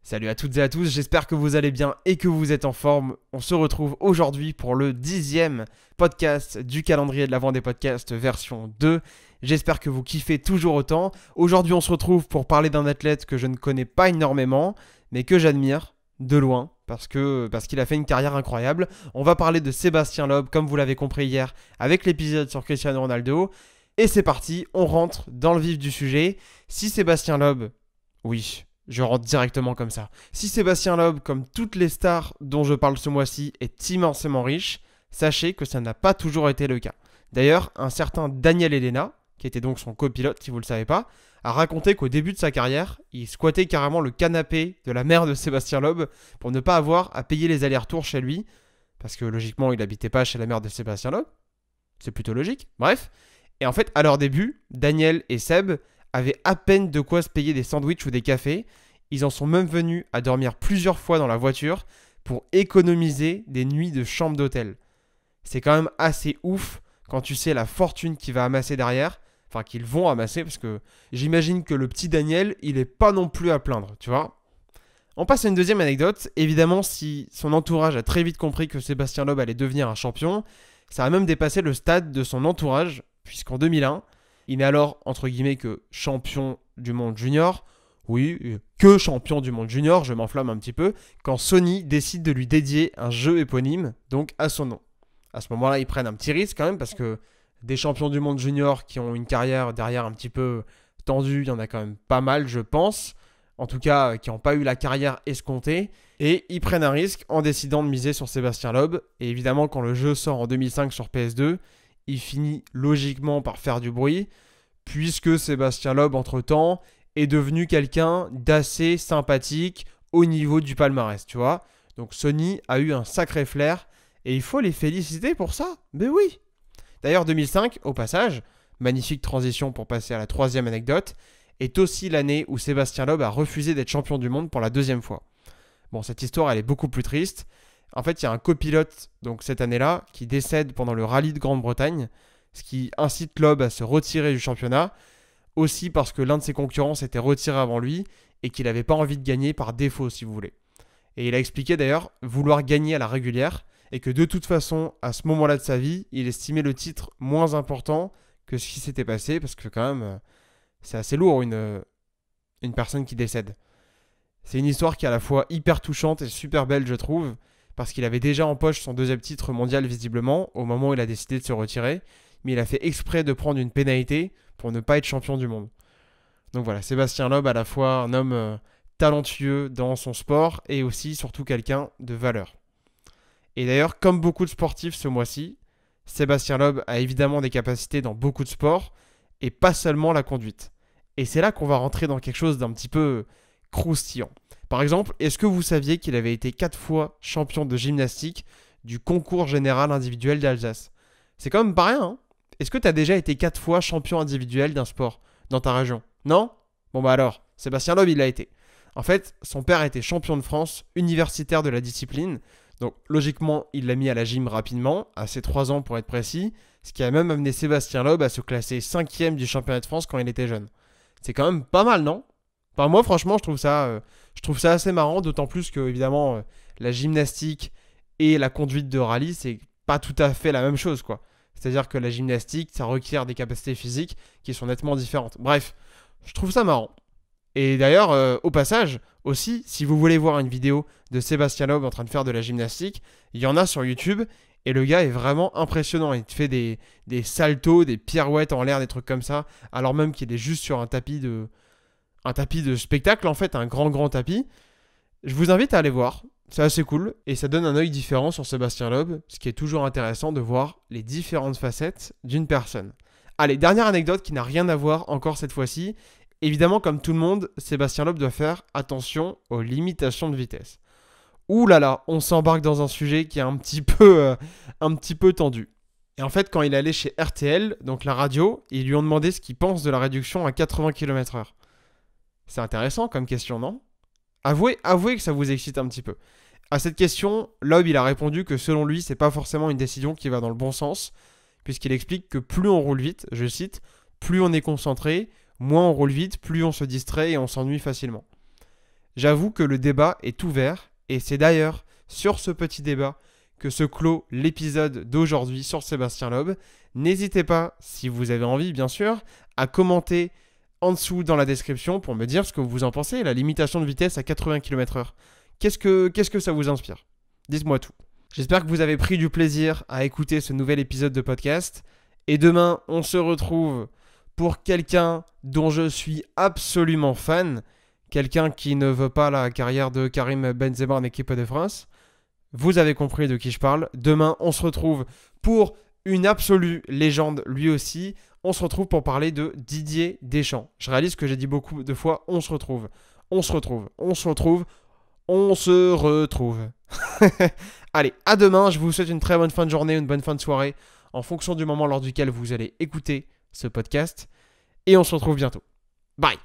Salut à toutes et à tous, j'espère que vous allez bien et que vous êtes en forme. On se retrouve aujourd'hui pour le 10e podcast du calendrier de l'Avent des podcasts version 2. J'espère que vous kiffez toujours autant. Aujourd'hui on se retrouve pour parler d'un athlète que je ne connais pas énormément, mais que j'admire de loin parce qu'il a fait une carrière incroyable. On va parler de Sébastien Loeb, comme vous l'avez compris hier, avec l'épisode sur Cristiano Ronaldo. Et c'est parti, on rentre dans le vif du sujet. Si Sébastien Loeb, oui, je rentre directement comme ça. Si Sébastien Loeb, comme toutes les stars dont je parle ce mois-ci, est immensément riche, sachez que ça n'a pas toujours été le cas. D'ailleurs, un certain Daniel Elena, qui était donc son copilote si vous ne le savez pas, a raconté qu'au début de sa carrière, il squattait carrément le canapé de la mère de Sébastien Loeb pour ne pas avoir à payer les allers-retours chez lui, parce que logiquement il n'habitait pas chez la mère de Sébastien Loeb. C'est plutôt logique. Bref. Et en fait, à leur début, Daniel et Seb avaient à peine de quoi se payer des sandwichs ou des cafés. Ils en sont même venus à dormir plusieurs fois dans la voiture pour économiser des nuits de chambre d'hôtel. C'est quand même assez ouf quand tu sais la fortune qu'il va amasser derrière. Enfin, qu'ils vont amasser, parce que j'imagine que le petit Daniel, il est pas non plus à plaindre, tu vois. On passe à une deuxième anecdote. Évidemment, si son entourage a très vite compris que Sébastien Loeb allait devenir un champion, ça a même dépassé le stade de son entourage, puisqu'en 2001, il n'est alors, entre guillemets, que champion du monde junior. Oui, que champion du monde junior, je m'enflamme un petit peu, quand Sony décide de lui dédier un jeu éponyme, donc à son nom. À ce moment-là, ils prennent un petit risque quand même, parce que des champions du monde junior qui ont une carrière derrière un petit peu tendue, il y en a quand même pas mal, je pense. En tout cas, qui n'ont pas eu la carrière escomptée. Et ils prennent un risque en décidant de miser sur Sébastien Loeb. Et évidemment, quand le jeu sort en 2005 sur PS2, il finit logiquement par faire du bruit, puisque Sébastien Loeb, entre-temps, est devenu quelqu'un d'assez sympathique au niveau du palmarès, tu vois. Donc Sony a eu un sacré flair, et il faut les féliciter pour ça. Mais oui. D'ailleurs, 2005, au passage, magnifique transition pour passer à la troisième anecdote, est aussi l'année où Sébastien Loeb a refusé d'être champion du monde pour la deuxième fois. Bon, cette histoire, elle est beaucoup plus triste. En fait, il y a un copilote, donc cette année-là, qui décède pendant le rallye de Grande-Bretagne, ce qui incite Loeb à se retirer du championnat, aussi parce que l'un de ses concurrents s'était retiré avant lui et qu'il n'avait pas envie de gagner par défaut, si vous voulez. Et il a expliqué d'ailleurs vouloir gagner à la régulière et que de toute façon, à ce moment-là de sa vie, il estimait le titre moins important que ce qui s'était passé, parce que quand même, c'est assez lourd une personne qui décède. C'est une histoire qui est à la fois hyper touchante et super belle, je trouve, parce qu'il avait déjà en poche son deuxième titre mondial visiblement, au moment où il a décidé de se retirer, mais il a fait exprès de prendre une pénalité pour ne pas être champion du monde. Donc voilà, Sébastien Loeb, à la fois un homme talentueux dans son sport et aussi surtout quelqu'un de valeur. Et d'ailleurs, comme beaucoup de sportifs ce mois-ci, Sébastien Loeb a évidemment des capacités dans beaucoup de sports, et pas seulement la conduite. Et c'est là qu'on va rentrer dans quelque chose d'un petit peu croustillant. Par exemple, est-ce que vous saviez qu'il avait été 4 fois champion de gymnastique du concours général individuel d'Alsace? C'est quand même pas rien, hein? Est-ce que tu as déjà été 4 fois champion individuel d'un sport dans ta région? Non? Bon bah alors, Sébastien Loeb il l'a été. En fait, son père était champion de France, universitaire de la discipline, donc logiquement il l'a mis à la gym rapidement, à ses 3 ans pour être précis, ce qui a même amené Sébastien Loeb à se classer 5e du championnat de France quand il était jeune. C'est quand même pas mal, non? Enfin, moi franchement je trouve ça assez marrant, d'autant plus que évidemment la gymnastique et la conduite de rallye c'est pas tout à fait la même chose, quoi. C'est-à-dire que la gymnastique ça requiert des capacités physiques qui sont nettement différentes. Bref, je trouve ça marrant. Et d'ailleurs, au passage, aussi, si vous voulez voir une vidéo de Sébastien Loeb en train de faire de la gymnastique, il y en a sur YouTube, et le gars est vraiment impressionnant. Il fait des saltos, des pirouettes en l'air, des trucs comme ça, alors même qu'il est juste sur un tapis de spectacle, en fait, un grand tapis. Je vous invite à aller voir, c'est assez cool, et ça donne un œil différent sur Sébastien Loeb, ce qui est toujours intéressant de voir les différentes facettes d'une personne. Allez, dernière anecdote qui n'a rien à voir encore cette fois-ci. Évidemment, comme tout le monde, Sébastien Loeb doit faire attention aux limitations de vitesse. Ouh là là, on s'embarque dans un sujet qui est un petit peu tendu. Et en fait, quand il est allé chez RTL, donc la radio, ils lui ont demandé ce qu'il pense de la réduction à 80 km/h. C'est intéressant comme question, non? Avouez que ça vous excite un petit peu. À cette question, Loeb il a répondu que selon lui, c'est pas forcément une décision qui va dans le bon sens, puisqu'il explique que plus on roule vite, je cite, plus on est concentré, moins on roule vite, plus on se distrait et on s'ennuie facilement. J'avoue que le débat est ouvert et c'est d'ailleurs sur ce petit débat que se clôt l'épisode d'aujourd'hui sur Sébastien Loeb. N'hésitez pas, si vous avez envie bien sûr, à commenter en dessous dans la description pour me dire ce que vous en pensez. La limitation de vitesse à 80 km/h, qu'est-ce que ça vous inspire? Dites-moi tout. J'espère que vous avez pris du plaisir à écouter ce nouvel épisode de podcast. Et demain, on se retrouve pour quelqu'un dont je suis absolument fan. Quelqu'un qui ne veut pas la carrière de Karim Benzema en équipe de France. Vous avez compris de qui je parle. Demain, on se retrouve pour une absolue légende lui aussi. On se retrouve pour parler de Didier Deschamps. Je réalise que j'ai dit beaucoup de fois on se retrouve. On se retrouve. On se retrouve. On se retrouve. Allez, à demain. Je vous souhaite une très bonne fin de journée, une bonne fin de soirée, en fonction du moment lors duquel vous allez écouter ce podcast. Et on se retrouve bientôt. Bye.